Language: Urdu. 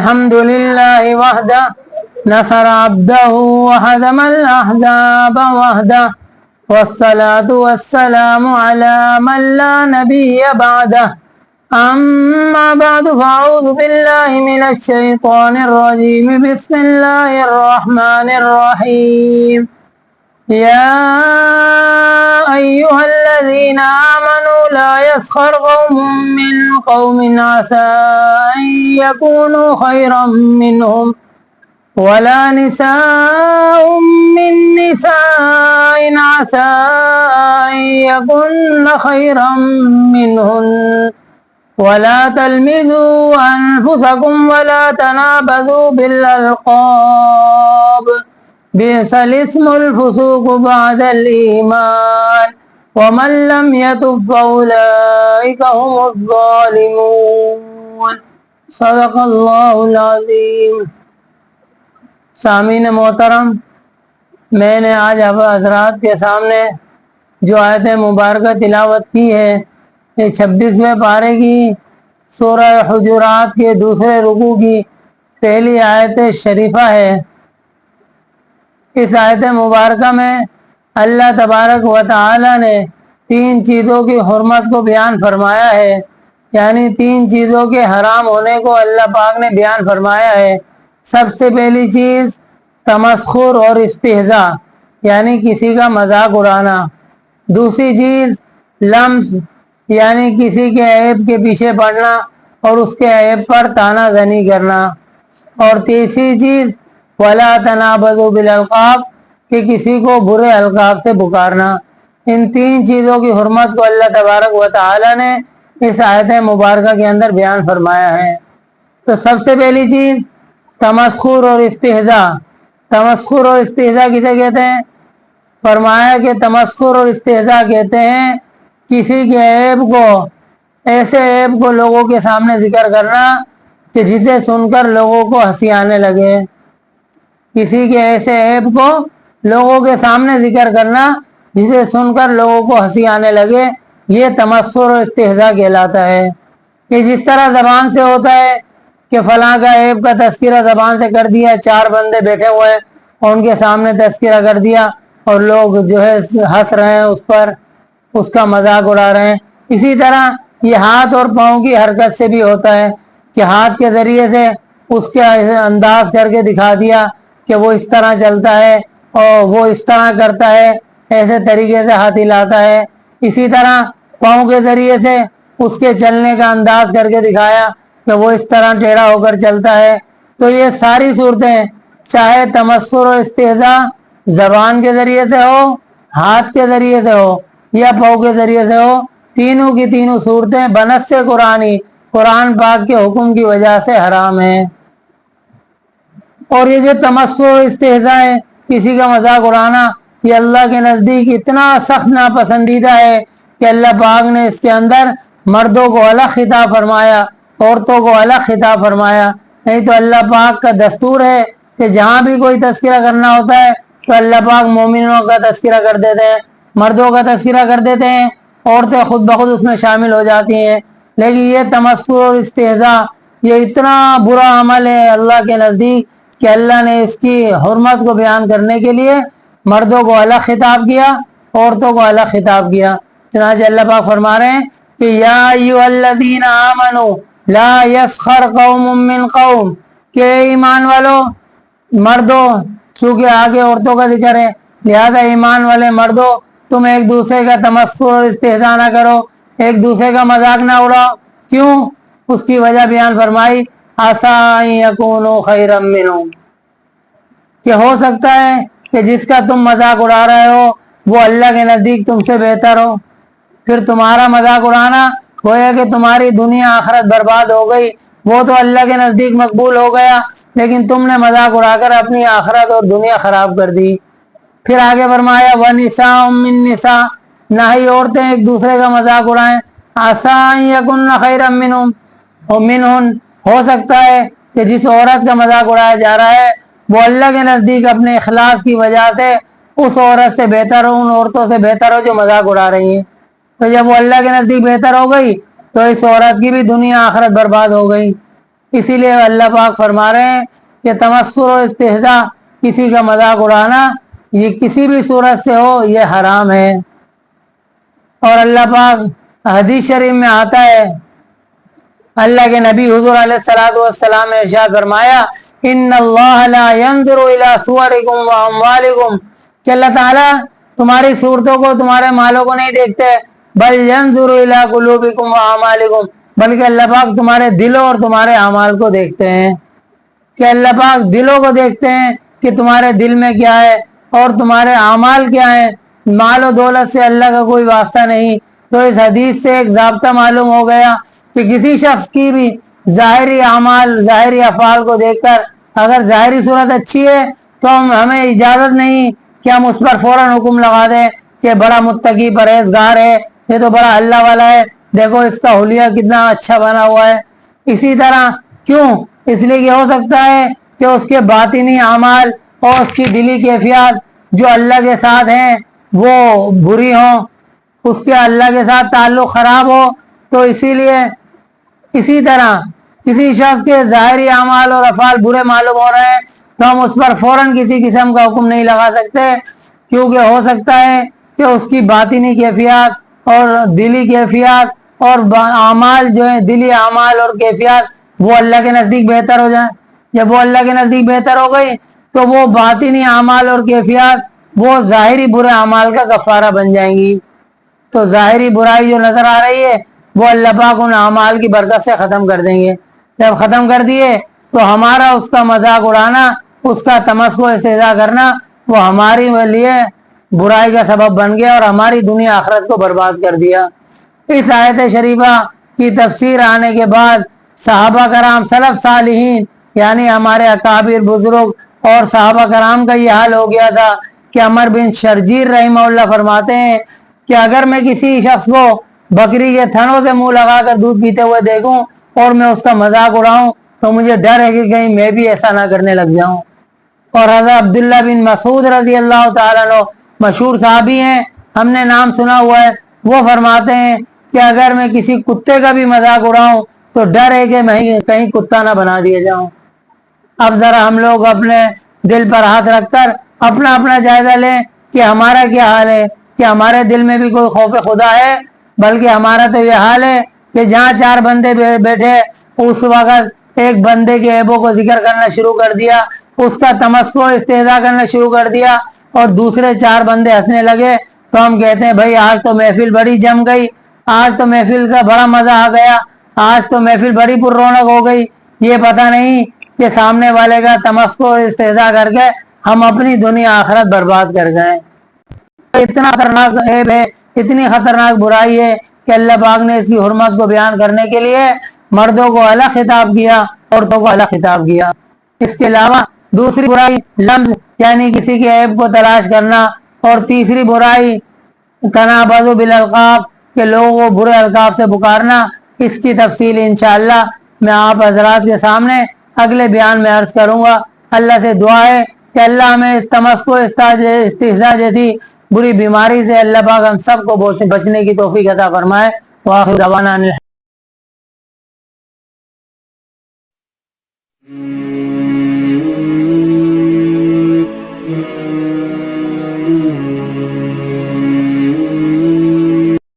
الحمد لله وحده نصر عبده وهزم الأحزاب وحده والصلاة والسلام على من لا نبي بعده أما بعد فأعوذ بالله من الشيطان الرجيم بسم الله الرحمن الرحيم يا أيها الذين آمنوا لا يسخر قوم من قوم عسى أن يكونوا خيرا منهم ولا نساء من نساء عسى أن يكن خيرا منهن ولا تلمزوا أنفسكم ولا تنابذوا بالألقاب بئس الاسم الفسوق بعد الإيمان ومن لم يتب فأولئك هم الظالمون صدق اللہ العظیم۔ سامعین محترم، میں نے آج آپ حضرات کے سامنے جو آیت مبارکہ تلاوت کی ہے یہ 26ویں پارے کی سورہ حجرات کے دوسرے رکوع کی پہلی آیت شریفہ ہے۔ اس آیت مبارکہ میں اللہ تبارک و تعالی نے 3 چیزوں کی حرمت کو بیان فرمایا ہے، یعنی 3 چیزوں کے حرام ہونے کو اللہ پاک نے بیان فرمایا ہے۔ سب سے پہلی چیز تمسخر اور استہزاء، یعنی کسی کا مذاق اڑانا۔ دوسری چیز لمز، یعنی کسی کے عیب کے پیچھے پڑنا اور اس کے عیب پر طعنہ زنی کرنا۔ اور تیسری چیز وَلَا تَنَابَذُوا بِالْأَلْقَابِ، کہ کسی کو برے القاب سے پکارنا۔ ان 3 چیزوں کی حرمت کو اللہ تبارک و تعالی نے اس آیت مبارکہ کے اندر بیان فرمایا ہے۔ تو سب سے پہلی چیز تمسخر اور استہزاء۔ تمسخر اور استہزاء کسے کہتے ہیں؟ فرمایا کہ تمسخر اور استہزاء کہتے ہیں کسی کے عیب کو، ایسے عیب کو لوگوں کے سامنے ذکر کرنا کہ جسے سن کر لوگوں کو ہنسی آنے لگے۔ کسی کے ایسے عیب کو لوگوں کے سامنے ذکر کرنا جسے سن کر لوگوں کو ہنسی آنے لگے، یہ تمسخر اور استہزاء کہلاتا ہے۔ کہ جس طرح زبان سے ہوتا ہے کہ فلاں کا عیب کا تذکرہ زبان سے کر دیا، 4 بندے بیٹھے ہوئے ہیں اور ان کے سامنے تذکرہ کر دیا اور لوگ جو ہے ہنس رہے ہیں، اس پر اس کا مذاق اڑا رہے ہیں۔ اسی طرح یہ ہاتھ اور پاؤں کی حرکت سے بھی ہوتا ہے کہ ہاتھ کے ذریعے سے اس کے انداز کر کے دکھا دیا کہ وہ اس طرح چلتا ہے اور وہ اس طرح کرتا ہے، ایسے طریقے سے ہاتھ ہلاتا ہے۔ اسی طرح پاؤں کے ذریعے سے اس کے چلنے کا انداز کر کے دکھایا کہ وہ اس طرح ٹیڑھا ہو کر چلتا ہے۔ تو یہ ساری صورتیں، چاہے تمسخر اور استہزاء زبان کے ذریعے سے ہو، ہاتھ کے ذریعے سے ہو یا پاؤں کے ذریعے سے ہو، تینوں کی تینوں صورتیں بنص قرآنی، قرآن پاک کے حکم کی وجہ سے حرام ہیں۔ اور یہ جو تمسخر اور استہزاء ہے، کسی کا مذاق اڑانا، یہ اللہ کے نزدیک اتنا سخت ناپسندیدہ ہے کہ اللہ پاک نے اس کے اندر مردوں کو الگ خطاب فرمایا، عورتوں کو الگ خطاب فرمایا۔ نہیں تو اللہ پاک کا دستور ہے کہ جہاں بھی کوئی تذکرہ کرنا ہوتا ہے تو اللہ پاک مومنوں کا تذکرہ کر دیتے ہیں، مردوں کا تذکرہ کر دیتے ہیں، عورتیں خود بخود اس میں شامل ہو جاتی ہیں۔ لیکن یہ تمسخر اور استہزاء یہ اتنا برا عمل ہے اللہ کے نزدیک کہ اللہ نے اس کی حرمت کو بیان کرنے کے لیے مردوں کو الگ خطاب کیا، عورتوں کو الگ خطاب کیا۔ چنانچہ اللہ پاک فرما رہے ہیں کہ یا ایھا الذین آمنوا لا یسخر قوم من قوم، کہ ایمان والو، مردوں، چونکہ آگے عورتوں کا ذکر ہے لہذا ایمان والے مردوں تم ایک دوسرے کا تمسخر اور استہزاء نہ کرو، ایک دوسرے کا مذاق نہ اڑاؤ۔ کیوں؟ اس کی وجہ بیان فرمائی عسیٰ ان یکونوا خیرا منہم، کہ ہو سکتا ہے کہ جس کا تم مذاق اڑا رہے ہو وہ اللہ کے نزدیک تم سے بہتر ہو۔ پھر تمہارا مذاق اڑانا گویا کہ تمہاری دنیا آخرت برباد ہو گئی، وہ تو اللہ کے نزدیک مقبول ہو گیا لیکن تم نے مذاق اڑا کر اپنی آخرت اور دنیا خراب کر دی۔ پھر آگے فرمایا وَنِسَاءٌ مِّن نِسَاء، نہ ہی عورتیں ایک دوسرے کا مذاق اڑائیں، عَسَىٰ أَن يَكُنَّ خَيْرًا مِّنْهُمْ وَمِنْهُنْ، ہو سکتا ہے کہ جس عورت کا مذاق اڑایا جا رہا ہے وہ اللہ کے نزدیک اپنے اخلاص کی وجہ سے اس عورت سے بہتر ہو، ان عورتوں سے بہتر ہو جو مذاق اڑا رہی ہیں۔ تو جب وہ اللہ کے نزدیک بہتر ہو گئی تو اس عورت کی بھی دنیا آخرت برباد ہو گئی۔ اسی لیے اللہ پاک فرما رہے ہیں کہ تمسخر و استہزاء، کسی کا مذاق اڑانا، یہ کسی بھی صورت سے ہو یہ حرام ہے۔ اور اللہ پاک حدیث شریف میں آتا ہے، اللہ کے نبی حضور علیہ الصلوۃ والسلام نے ارشاد فرمایا ان اللہ لا ينظر الى صورکم واموالکم، کہ اللہ تعالیٰ تمہاری صورتوں کو، تمہارے مالوں کو نہیں دیکھتے، بل ينظر الى قلوبکم واعمالکم، بلکہ اللہ پاک تمہارے دلوں اور تمہارے اعمال کو دیکھتے ہیں۔ کہ اللہ پاک دلوں کو دیکھتے ہیں کہ تمہارے دل میں کیا ہے اور تمہارے اعمال کیا ہیں۔ مال و دولت سے اللہ کا کوئی واسطہ نہیں۔ تو اس حدیث سے ایک ضابطہ معلوم ہو گیا کہ کسی شخص کی بھی ظاہری اعمال، ظاہری افعال کو دیکھ کر اگر ظاہری صورت اچھی ہے تو ہمیں اجازت نہیں کہ ہم اس پر فوراً حکم لگا دیں کہ بڑا متقی پرہیزگار ہے، یہ تو بڑا اللہ والا ہے، دیکھو اس کا حلیہ کتنا اچھا بنا ہوا ہے۔ اسی طرح کیوں؟ اس لیے کہ ہو سکتا ہے کہ اس کے باطنی اعمال اور اس کی دلی کیفیات جو اللہ کے ساتھ ہیں وہ بری ہوں، اس کے اللہ کے ساتھ تعلق خراب ہو۔ تو اسی لیے اسی طرح کسی شخص کے ظاہری اعمال اور افعال برے معلوم ہو رہے ہیں تو ہم اس پر فوراً کسی قسم کا حکم نہیں لگا سکتے، کیونکہ ہو سکتا ہے کہ اس کی باطنی کیفیات اور دلی کیفیات اور اعمال جو ہیں، دلی اعمال اور کیفیات وہ اللہ کے نزدیک بہتر ہو جائیں۔ جب وہ اللہ کے نزدیک بہتر ہو گئی تو وہ باطنی اعمال اور کیفیات وہ ظاہری برے اعمال کا کفارہ بن جائیں گی۔ تو ظاہری برائی جو نظر آ رہی ہے وہ اللہ پاک ان اعمال کی برکت سے ختم کر دیں گے۔ جب ختم کر دیے تو ہمارا اس کا مذاق اڑانا، اس کا تمسخر و استہزاء کرنا وہ ہماری لیے برائی کا سبب بن گیا اور ہماری دنیا آخرت کو برباد کر دیا۔ اس آیت شریفہ کی تفسیر آنے کے بعد صحابہ کرام، سلف صالحین یعنی ہمارے اکابر بزرگ اور صحابہ کرام کا یہ حال ہو گیا تھا کہ عمر بن شرجیر رحمہ اللہ فرماتے ہیں کہ اگر میں کسی شخص کو بکری کے تھنوں سے منہ لگا کر دودھ پیتے ہوئے دیکھوں اور میں اس کا مذاق اڑاؤں تو مجھے ڈر ہے کہ کہیں میں بھی ایسا نہ کرنے لگ جاؤں۔ اور حضرت عبداللہ بن مسعود رضی اللہ تعالیٰ عنہ مشہور صحابی ہیں، ہم نے نام سنا ہوا ہے، وہ فرماتے ہیں کہ اگر میں کسی کتے کا بھی مذاق اڑاؤں تو ڈر ہے کہ میں کہیں کتا نہ بنا دیا جاؤں۔ اب ذرا ہم لوگ اپنے دل پر ہاتھ رکھ کر اپنا اپنا جائزہ لیں کہ ہمارا کیا حال ہے، کہ ہمارے دل میں بھی کوئی خوف خدا ہے؟ بلکہ ہمارا تو یہ حال ہے کہ جہاں چار بندے بیٹھے اس وقت ایک بندے کے عیبوں کو ذکر کرنا شروع کر دیا، اس کا تمسخر و استہزاء کرنا شروع کر دیا اور دوسرے چار بندے ہنسنے لگے تو ہم کہتے ہیں بھائی آج تو محفل بڑی جم گئی، آج تو محفل کا بڑا مزہ آ گیا، آج تو محفل بڑی پر رونق ہو گئی۔ یہ پتہ نہیں کہ سامنے والے کا تمسخر و استہزاء کر کے ہم اپنی دنیا آخرت برباد کر گئے۔ اتنا خطرناک عیب ہے، اتنی خطرناک برائی ہے کہ اللہ پاک نے اس کی حرمت کو بیان کرنے کے لیے مردوں کو الگ خطاب کیا، عورتوں کو الگ خطاب کیا۔ اس کے علاوہ دوسری برائی لمز یعنی کسی کے عیب کو تلاش کرنا، اور تیسری برائی تنابز بالالقاب کہ لوگوں کو برے القاب سے پکارنا۔ اس کی تفصیل انشاءاللہ میں آپ حضرات کے سامنے اگلے بیان میں عرض کروں گا۔ اللہ سے دعا ہے کہ اللہ ہمیں اس تمسخر و استہزاء جیسی بری بیماری سے اللہ پاک ہم سب کو بچنے کی توفیق عطا فرمائے۔ وآخر دعوانا